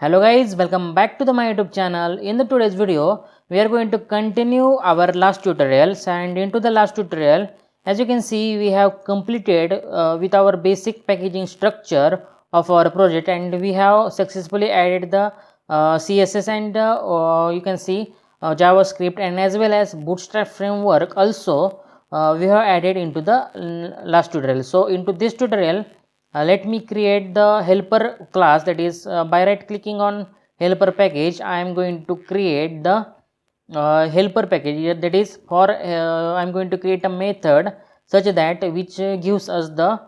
Hello guys, welcome back to my YouTube channel. In the today's video, we are going to continue our last tutorials, and into the last tutorial, as you can see, we have completed with our basic packaging structure of our project, and we have successfully added the CSS and you can see JavaScript and as well as Bootstrap framework also we have added into the last tutorial. So into this tutorial, let me create the helper class, that is by right clicking on helper package I am going to create the helper package, that is for I am going to create a method such that which gives us the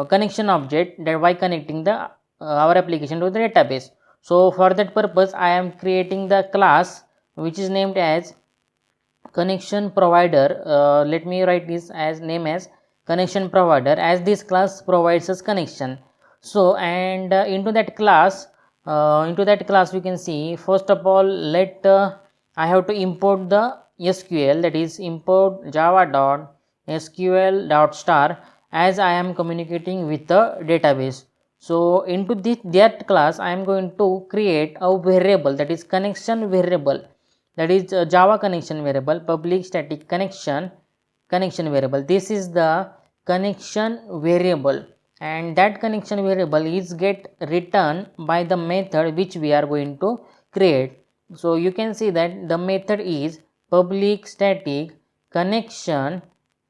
connection object that by connecting the our application to the database. So for that purpose I am creating the class which is named as connection provider. Let me write this as name as connection provider, as this class provides us connection. So and into that class we can see, first of all, let I have to import the SQL, that is import java.sql.star, as I am communicating with the database. So into that class I am going to create a variable, that is connection variable, that is Java connection variable, public static connection variable. This is the connection variable, and that connection variable is get returned by the method which we are going to create. So you can see that the method is public static connection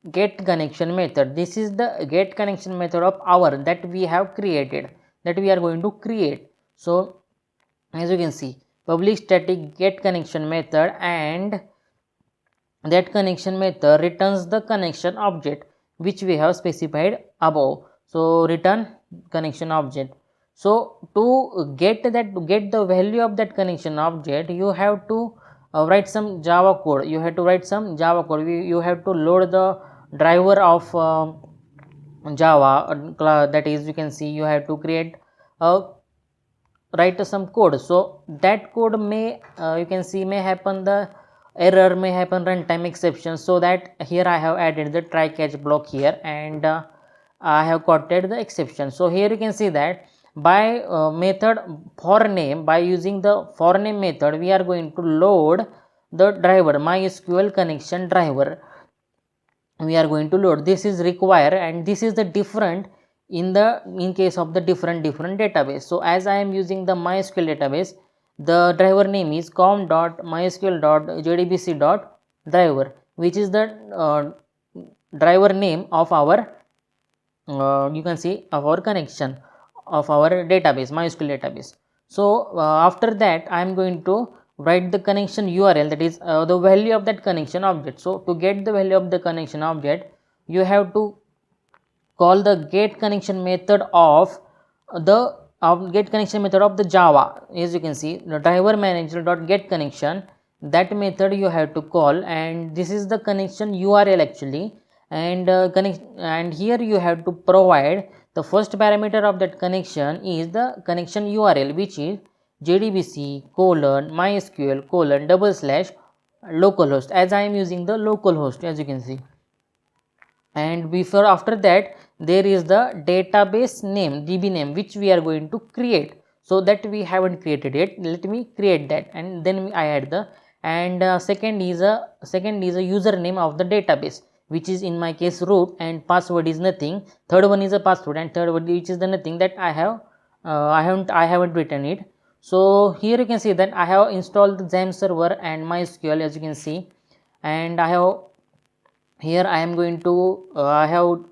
get connection method. This is the get connection method of our that we have created, that we are going to create. So as you can see, public static get connection method, and that connection method returns the connection object which we have specified above. So return connection object. So to get the value of that connection object, you have to write some Java code. You have to load the driver of Java, that is you can see you have to create write some code. So that code may you can see may happen the error, may happen runtime exception. So that here I have added the try catch block here, and I have quoted the exception. So here you can see that by method for name, by using the for name method, we are going to load the driver MySQL connection driver. We are going to load, this is required, and this is the different in case of the different database. So as I am using the MySQL database, the driver name is com.mysql.jdbc.driver, which is the driver name of our you can see of our connection of our database, MySQL database. So after that I am going to write the connection URL, that is the value of that connection object. So to get the value of the connection object, you have to call the get connection method of the Java. As you can see, the driver manager dot get connection, that method you have to call, and this is the connection URL actually, and and here you have to provide the first parameter of that connection is the connection URL, which is jdbc:/mysql:/localhost, as I am using the localhost, as you can see. And before after that there is the database name, DB name, which we are going to create. So that we haven't created it, let me create that, and then I add the, and second is a username of the database, which is in my case root, and password is nothing. Third one is a password, and third one which is the nothing, that I haven't written it. So here you can see that I have installed the XAMPP server and MySQL, as you can see, and I have here I am going to I have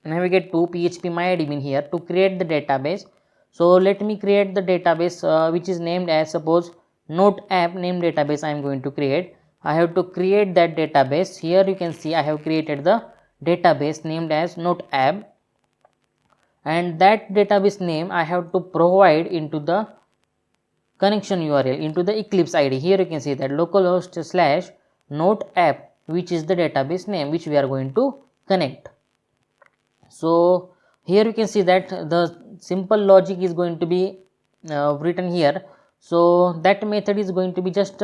navigate to PHP MyAdmin here to create the database. So let me create the database which is named as, suppose, Note app name database I am going to create. I have to create that database. Here you can see I have created the database named as Note app, and that database name I have to provide into the connection URL, into the Eclipse ID. Here you can see that localhost/Note app, which is the database name which we are going to connect. So here you can see that the simple logic is going to be written here. So that method is going to be just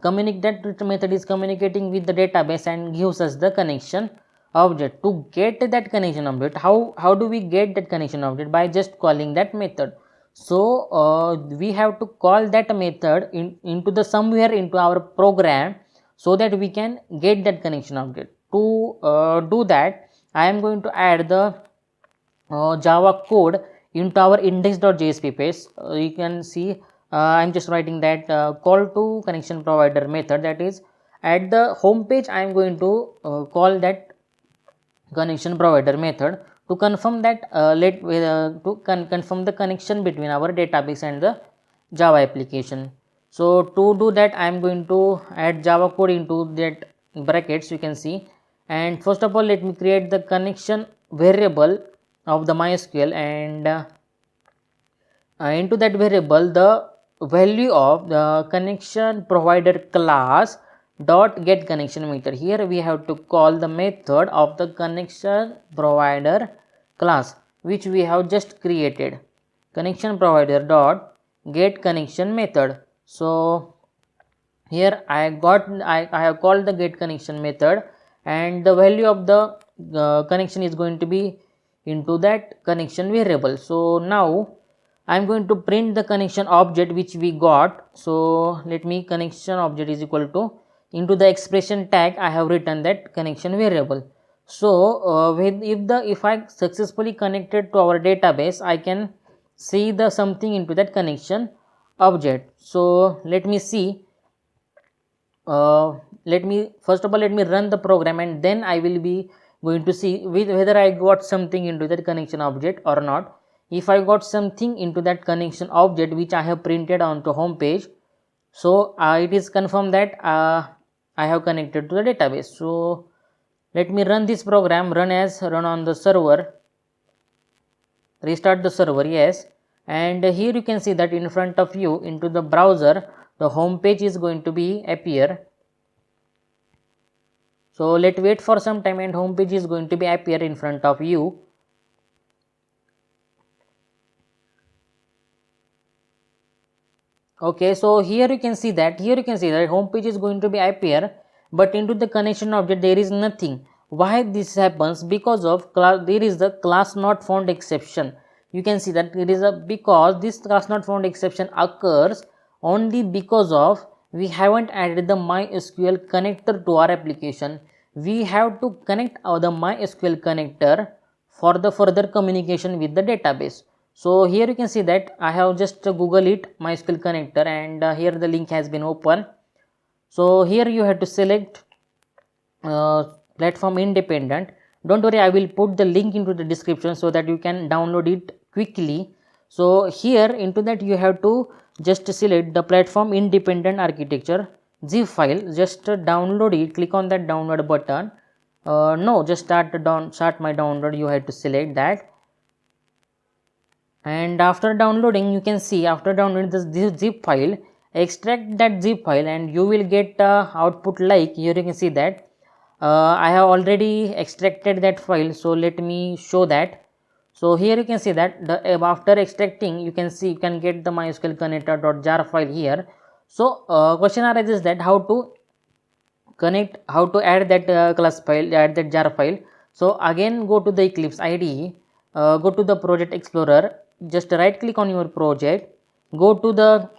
communicating with the database and gives us the connection object. To get that connection object, how do we get that connection object? By just calling that method. So we have to call that method into the somewhere into our program, so that we can get that connection object. To do that, I am going to add the Java code into our index.jsp page. You can see I'm just writing that call to connection provider method, that is at the home page I am going to call that connection provider method to confirm that confirm the connection between our database and the Java application. So to do that, I am going to add Java code into that brackets, you can see. And first of all, let me create the connection variable of the MySQL, and into that variable the value of the connection provider class dot get connection method. Here we have to call the method of the connection provider class which we have just created, connection provider dot get connection method. So here I have called the get connection method, and the value of the connection is going to be into that connection variable. So now I am going to print the connection object which we got. So let me connection object is equal to, into the expression tag I have written that connection variable. So if I successfully connected to our database, I can see the something into that connection object. So let me see. Let me first of all let me run the program, and then I will be going to see whether I got something into that connection object or not. If I got something into that connection object which I have printed onto home page, so it is confirmed that I have connected to the database. So let me run this program, run on the server, restart the server, yes. And here you can see that in front of you into the browser the home page is going to be appear. So let's wait for some time, and home page is going to be appear in front of you. Okay, so here you can see that home page is going to be appear, but into the connection object there is nothing. Why this happens? Because of there is the class not found exception. You can see that it is because this class not found exception occurs only because of we haven't added the MySQL connector to our application. We have to connect the MySQL connector for the further communication with the database. So here you can see that I have just Google it MySQL connector, and here the link has been open. So here you have to select platform independent. Don't worry, I will put the link into the description so that you can download it quickly. So here into that you have to just select the platform independent architecture zip file. Just download it, click on that download button. No, just start my download. You have to select that, and after downloading you can see after downloading this zip file, extract that zip file and you will get output like here. You can see that I have already extracted that file, so let me show that. So here you can see that after extracting you can see you can get the MySQL connector.jar file here. So question arises that how to connect, how to add that class file, add that jar file. So again go to the Eclipse IDE, go to the project explorer, just right click on your project, go to the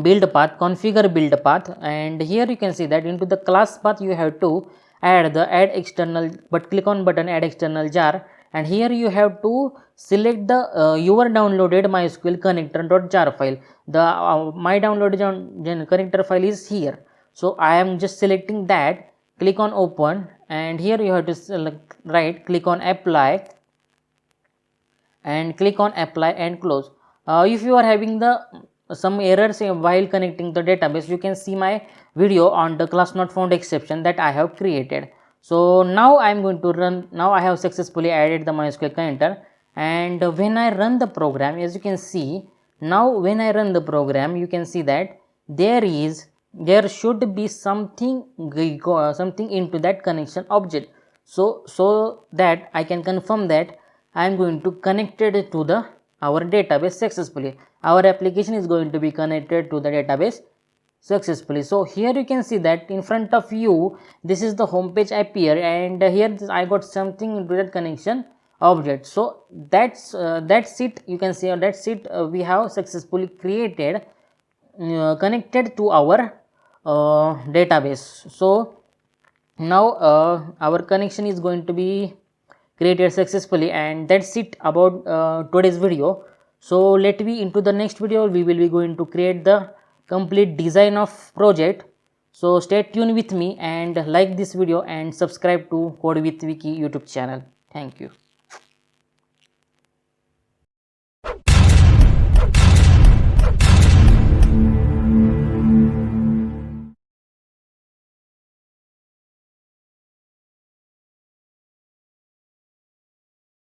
build path, configure build path, and here you can see that into the class path you have to add the add external, but click on button add external jar, and here you have to select the your downloaded MySQL connector.jar file. The my downloaded connector file is here. So I am just selecting that, click on open, and here you have to select right click on apply and click on apply and close. If you are having the some errors while connecting the database, you can see my video on the class not found exception that I have created. So now I am going to run. Now I have successfully added the MySQL connector, and when I run the program, as you can see, now when I run the program, you can see that there should be something into that connection object, so that I can confirm that I am going to connect it to the our database successfully. Our application is going to be connected to the database successfully. So here you can see that in front of you this is the home page appear, and here I got something into that connection object. So that's it, you can say that's it. We have successfully created connected to our database. So now our connection is going to be created successfully, and that's it about today's video. So let me into the next video, we will be going to create the complete design of project. So stay tuned with me and like this video and subscribe to CodeWithViki YouTube channel. Thank you.